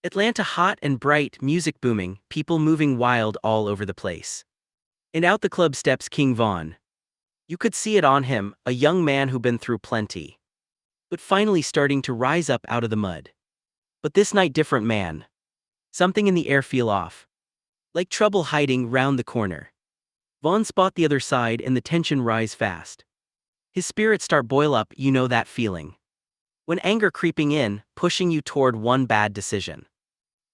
Atlanta hot and bright, music booming, people moving wild all over the place. And out the club steps King Von. You could see it on him, a young man who'd been through plenty, but finally starting to rise up out of the mud. But this night different man. Something in the air feel off. Like trouble hiding round the corner. Von spot the other side and the tension rise fast. His spirits start boil up, you know that feeling. When anger creeping in, pushing you toward one bad decision.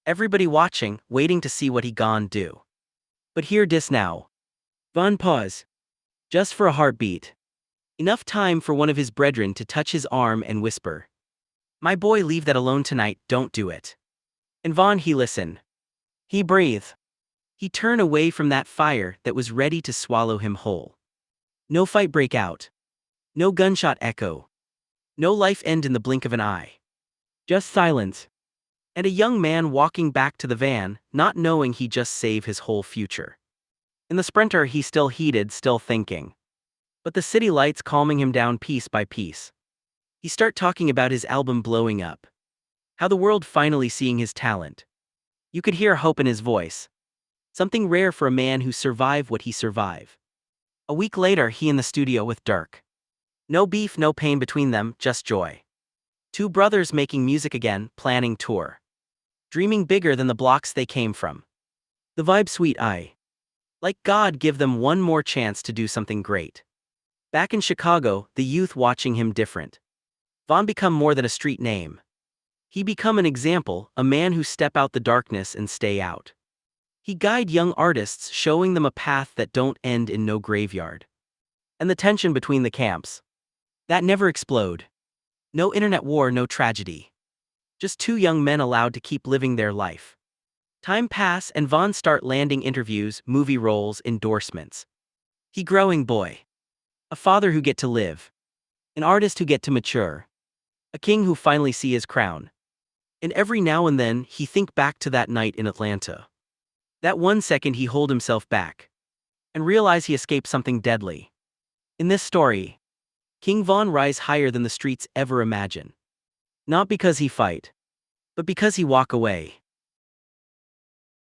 Everybody watching, waiting to see what he gon' do. But hear dis now. Von pause. Just for a heartbeat. Enough time for one of his brethren to touch his arm and whisper. My boy, leave that alone tonight, don't do it. And Von he listen. He breathe. He turn away from that fire that was ready to swallow him whole. No fight break out. No gunshot echo. No life end in the blink of an eye. Just silence. And a young man walking back to the van, not knowing he just saved his whole future. In the Sprinter he still heated, still thinking. But the city lights calming him down piece by piece. He start talking about his album blowing up. How the world finally seeing his talent. You could hear hope in his voice. Something rare for a man who survived what he survived. A week later he in the studio with Dirk. No beef, no pain between them, just joy. Two brothers making music again, planning tour. Dreaming bigger than the blocks they came from. The vibe sweet like God give them one more chance to do something great. Back in Chicago, the youth watching him different. Von become more than a street name. He become an example, a man who step out the darkness and stay out. He guide young artists, showing them a path that don't end in no graveyard. And the tension between the camps. That never explode. No internet war, no tragedy. Just two young men allowed to keep living their life. Time pass and Von start landing interviews, movie roles, endorsements. He growing boy. A father who get to live. An artist who get to mature. A king who finally see his crown. And every now and then he think back to that night in Atlanta. That 1 second he hold himself back. And realize he escaped something deadly. In this story, King Von rise higher than the streets ever imagine. Not because he fight, but because he walk away.